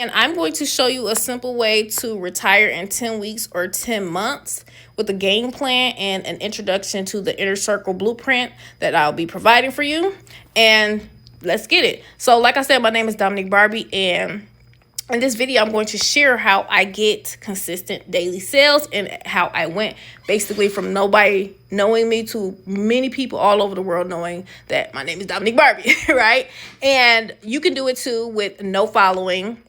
And I'm going to show you a simple way to retire in 10 weeks or 10 months with a game plan and an introduction to the Inner Circle blueprint that I'll be providing for you. And let's get it. So, like I said, my name is Dominique Barbie, and in this video, I'm going to share how I get consistent daily sales and how I went basically from nobody knowing me to many people all over the world knowing that my name is Dominique Barbie, right? And you can do it too with no following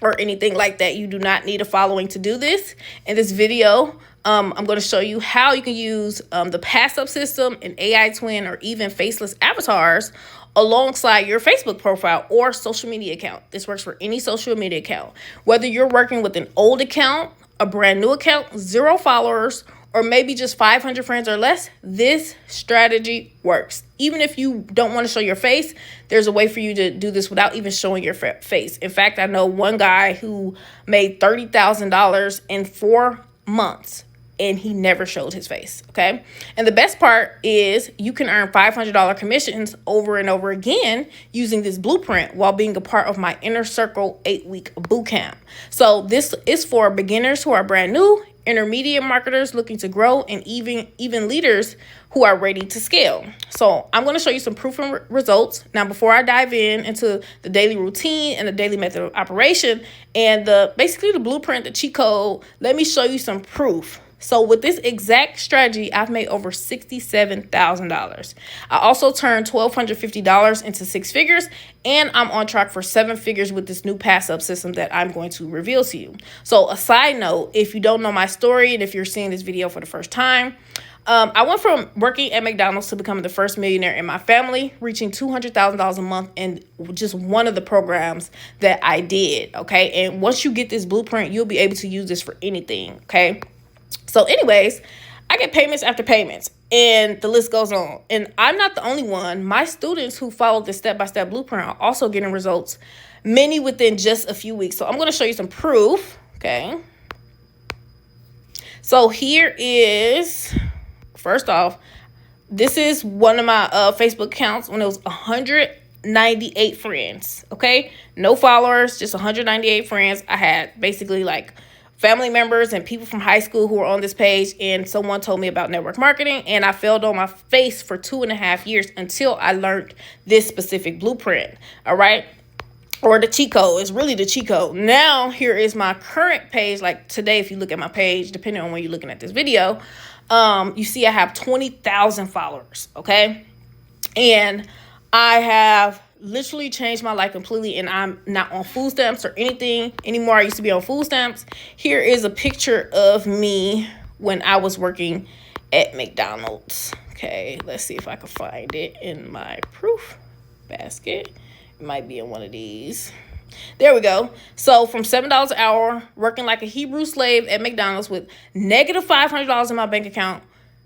or anything like that. You do not need a following to do this. In this video, I'm going to show you how you can use the Pass Up system, an AI twin, or even faceless avatars alongside your Facebook profile or social media account. This works for any social media account. Whether you're working with an old account, a brand new account, 0 followers, or maybe just 500 friends or less, this strategy works. Even if you don't want to show your face, there's a way for you to do this without even showing your face. In fact, I know one guy who made $30,000 in 4 months and he never showed his face, okay? And the best part is you can earn $500 commissions over and over again using this blueprint while being a part of my Inner Circle 8-week bootcamp. So this is for beginners who are brand new, intermediate marketers looking to grow, and even leaders who are ready to scale. So I'm going to show you some proven results. Now, before I dive into the daily routine and the daily method of operation and basically the blueprint, the cheat code, let me show you some proof. So with this exact strategy, I've made over $67,000. I also turned $1,250 into 6 figures, and I'm on track for 7 figures with this new Pass Up system that I'm going to reveal to you. So a side note, if you don't know my story and if you're seeing this video for the first time, I went from working at McDonald's to becoming the first millionaire in my family, reaching $200,000 a month in just one of the programs that I did, okay? And once you get this blueprint, you'll be able to use this for anything, okay? So anyways, I get payments after payments, and the list goes on. And I'm not the only one. My students who followed this step-by-step blueprint are also getting results, many within just a few weeks. So I'm going to show you some proof, okay? So here is, first off, this is one of my Facebook accounts when it was 198 friends, okay? No followers, just 198 friends. I had basically like family members and people from high school who were on this page, and someone told me about network marketing, and I failed on my face for 2.5 years until I learned this specific blueprint, all right? Or the cheat code. It's really the cheat code. Now, here is my current page. Like today, if you look at my page, depending on when you're looking at this video, you see I have 20,000 followers, okay? And I have literally changed my life completely, and I'm not on food stamps or anything anymore. I used to be on food stamps. Here is a picture of me when I was working at McDonald's. Okay, let's see if I can find it in my proof basket. It might be in one of these. There we go. So from $7 an hour, working like a Hebrew slave at McDonald's with negative $500 in my bank account,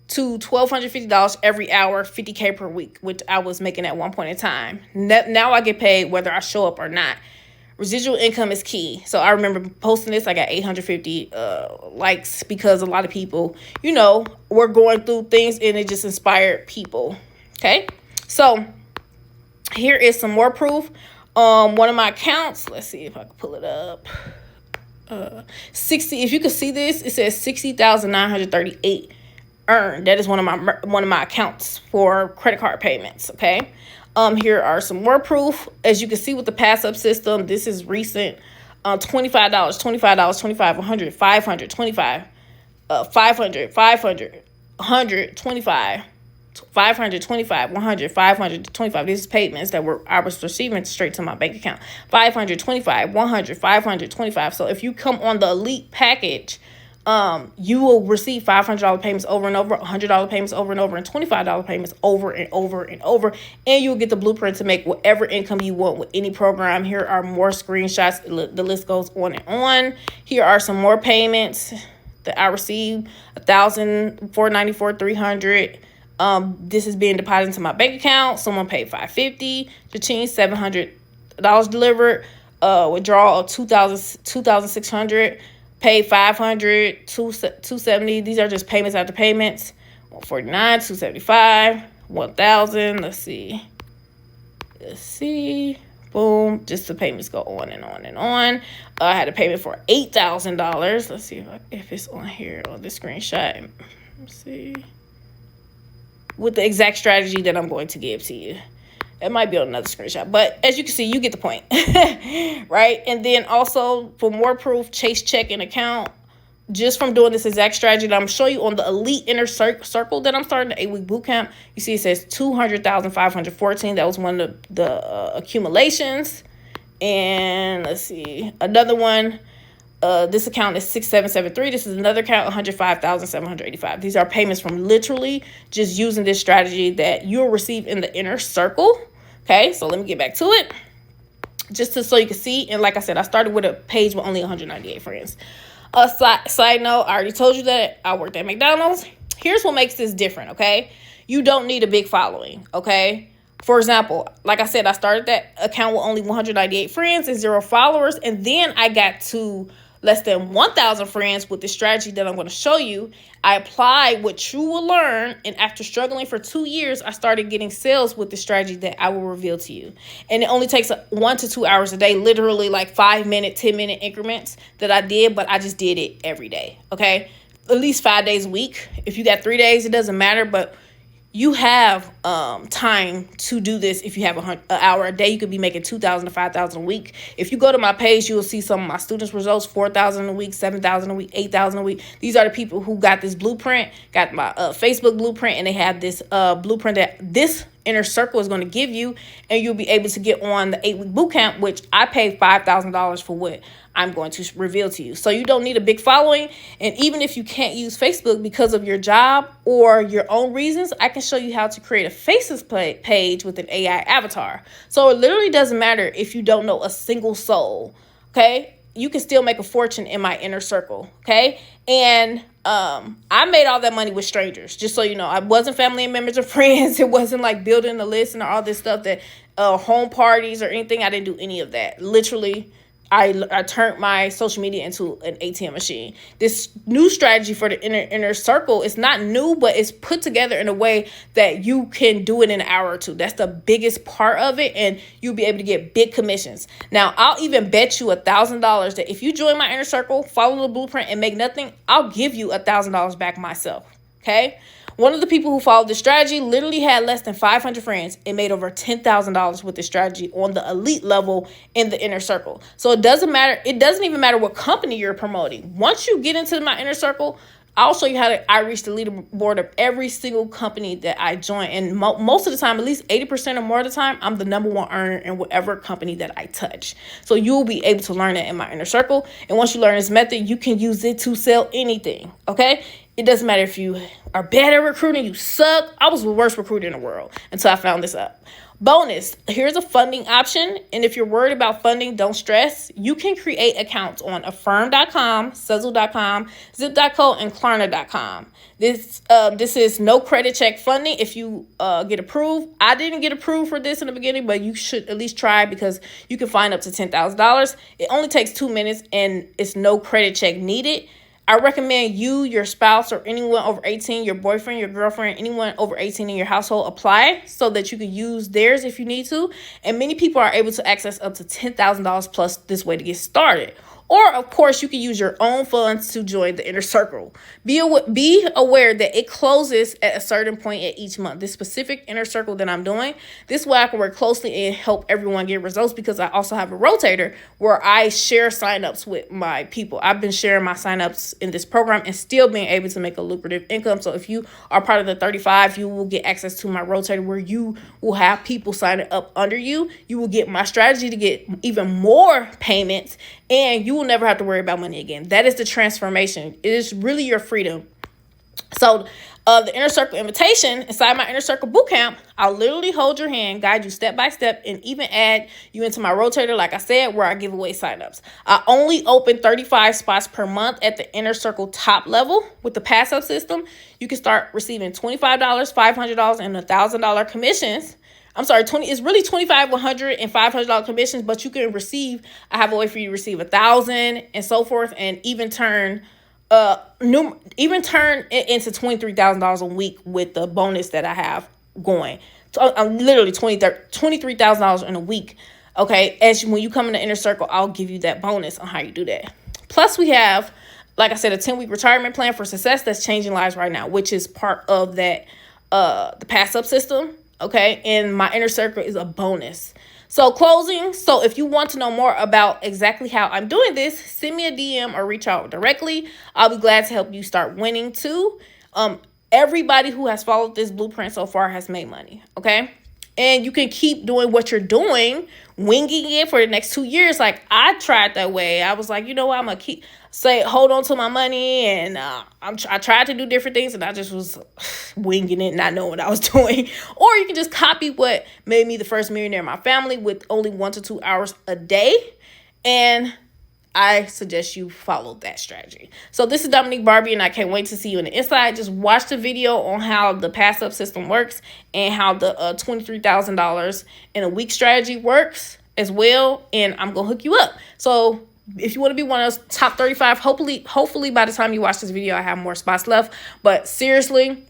to $1,250 every hour, $50K per week, which I was making at one point in time. Now I get paid whether I show up or not. Residual income is key. So I remember posting this, I got 850 likes because a lot of people, you know, were going through things and it just inspired people. Okay, so here is some more proof. One of my accounts, let's see if I can pull it up. 60, if you can see this, it says 60,938 earned. That is one of my accounts for credit card payments, okay? Here are some more proof. As you can see with the Pass Up system, this is recent. $25, $25, 25, 100, 500, 25, 500, 500, 100, 25, 500, 25, 100, 500, 25. These payments that I was receiving straight to my bank account. 500, 25, 100, 500, 25. So if you come on the elite package, you will receive $500 payments over and over, $100 payments over and over, and $25 payments over and over and over. And you'll get the blueprint to make whatever income you want with any program. Here are more screenshots. The list goes on and on. Here are some more payments that I received. $1,000, $494, $300. This is being deposited into my bank account. Someone paid $550. Cha-ching, $700 delivered. Withdrawal of $2,600. Paid $500, $270. These are just payments after payments. $149, $275, $1,000. Let's see. Boom, just the payments go on and on and on. I had a payment for $8,000. Let's see if it's on here on the screenshot. Let's see. With the exact strategy that I'm going to give to you. It might be on another screenshot, but as you can see, you get the point, right? And then also, for more proof, Chase checking account, just from doing this exact strategy that I'm showing you on the Elite Inner Circle that I'm starting, the 8-week boot camp. You see it says 200,514. That was one of the accumulations. And let's see, another one. This account is 6773. This is another account, 105,785. These are payments from literally just using this strategy that you'll receive in the Inner Circle. Okay, so let me get back to it. So you can see. And like I said, I started with a page with only 198 friends. Side note, I already told you that I worked at McDonald's. Here's what makes this different, okay? You don't need a big following, okay? For example, like I said, I started that account with only 198 friends and 0 followers. And then I got to less than 1,000 friends with the strategy that I'm going to show you. I applied what you will learn, and after struggling for 2 years, I started getting sales with the strategy that I will reveal to you. And it only takes 1 to 2 hours a day, literally like 5-minute, 10-minute increments that I did, but I just did it every day, okay? At least 5 days a week. If you got 3 days, it doesn't matter, but you have time to do this. If you have an hour a day, you could be making 2,000 to 5,000 a week. If you go to my page, you will see some of my students' results: 4,000 a week, 7,000 a week, 8,000 a week. These are the people who got this blueprint, got my Facebook blueprint, and they have this blueprint that this Inner Circle is going to give you, and you'll be able to get on the 8-week boot camp, which I paid $5,000 for what I'm going to reveal to you. So you don't need a big following. And even if you can't use Facebook because of your job or your own reasons, I can show you how to create a Faces page with an AI avatar. So it literally doesn't matter if you don't know a single soul, okay? You can still make a fortune in my Inner Circle, okay? And I made all that money with strangers, just so you know. I wasn't family and members or friends. It wasn't like building a list and all this stuff that home parties or anything. I didn't do any of that. Literally, I turned my social media into an ATM machine. This new strategy for the inner circle is not new, but it's put together in a way that you can do it in an hour or two. That's the biggest part of it, and you'll be able to get big commissions. Now, I'll even bet you $1,000 that if you join my Inner Circle, follow the blueprint, and make nothing, I'll give you $1,000 back myself, okay? One of the people who followed this strategy literally had less than 500 friends and made over $10,000 with this strategy on the elite level in the Inner Circle. So it doesn't matter. It doesn't even matter what company you're promoting. Once you get into my Inner Circle, I'll show you how I reach the leaderboard of every single company that I join. And most of the time, at least 80% or more of the time, I'm the #1 earner in whatever company that I touch. So you'll be able to learn it in my Inner Circle. And once you learn this method, you can use it to sell anything, okay? It doesn't matter if you are bad at recruiting, you suck. I was the worst recruiter in the world until I found this up. Bonus, here's a funding option. And if you're worried about funding, don't stress. You can create accounts on Affirm.com, Sezzle.com, Zip.co, and Klarna.com. This is no credit check funding if you get approved. I didn't get approved for this in the beginning, but you should at least try because you can find up to $10,000. It only takes 2 minutes and it's no credit check needed. I recommend you, your spouse, or anyone over 18, your boyfriend, your girlfriend, anyone over 18 in your household apply so that you can use theirs if you need to. And many people are able to access up to $10,000 plus this way to get started. Or, of course, you can use your own funds to join the Inner Circle. Be aware that it closes at a certain point at each month. This specific Inner Circle that I'm doing, this way I can work closely and help everyone get results because I also have a rotator where I share signups with my people. I've been sharing my signups in this program and still being able to make a lucrative income. So if you are part of the 35, you will get access to my rotator where you will have people signing up under you. You will get my strategy to get even more payments, and you will never have to worry about money again. That is the transformation. It is really your freedom. So the Inner Circle invitation inside my Inner Circle bootcamp, I'll literally hold your hand, guide you step by step, and even add you into my rotator, like I said, where I give away signups. I only open 35 spots per month at the Inner Circle top level. With the pass-up system, you can start receiving $25, $500, and $1,000 commissions. I'm sorry, it's really $25, $100, and $500 commissions, but you can receive, I have a way for you to receive $1,000 and so forth, and even turn it into $23,000 a week with the bonus that I have going. So I'm literally $23,000 in a week. Okay, when you come in the inner circle, I'll give you that bonus on how you do that. Plus, we have, like I said, a 10-week retirement plan for success that's changing lives right now, which is part of that, the Pass Up system. Okay, and my inner circle is a bonus. So closing. So if you want to know more about exactly how I'm doing this, send me a DM or reach out directly. I'll be glad to help you start winning too. Everybody who has followed this blueprint so far has made money. Okay. And you can keep doing what you're doing, winging it for the next 2 years. Like I tried that way. I was like, you know what? I'm going to hold on to my money. And I tried to do different things and I just was winging it, not knowing what I was doing. Or you can just copy what made me the first millionaire in my family with only 1 to 2 hours a day. And I suggest you follow that strategy. So this is Dominique Barbie, and I can't wait to see you on the inside. Just watch the video on how the Pass Up system works and how the $23,000 in a week strategy works as well. And I'm going to hook you up. So if you want to be one of those top 35, hopefully by the time you watch this video, I have more spots left. But seriously,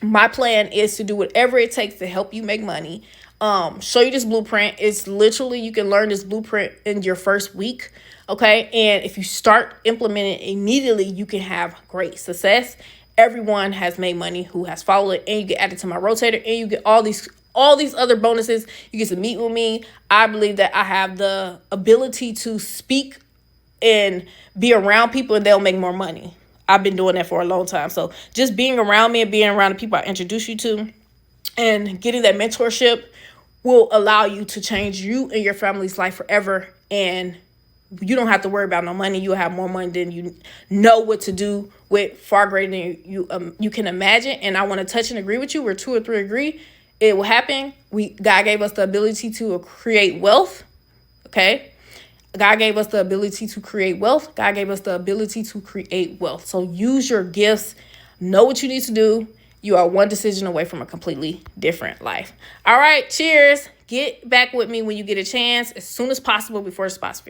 my plan is to do whatever it takes to help you make money. Show you this blueprint. It's literally, you can learn this blueprint in your first week. Okay. And if you start implementing it immediately, you can have great success. Everyone has made money who has followed it, and you get added to my rotator, and you get all these other bonuses. You get to meet with me. I believe that I have the ability to speak and be around people, and they'll make more money. I've been doing that for a long time. So just being around me and being around the people I introduce you to and getting that mentorship will allow you to change you and your family's life forever. And you don't have to worry about no money. You'll have more money than you know what to do with, far greater than you can imagine. And I want to touch and agree with you. Where 2 or 3 agree, it will happen. God gave us the ability to create wealth. Okay. God gave us the ability to create wealth. God gave us the ability to create wealth. So use your gifts. Know what you need to do. You are one decision away from a completely different life. All right. Cheers. Get back with me when you get a chance as soon as possible before the spots fill.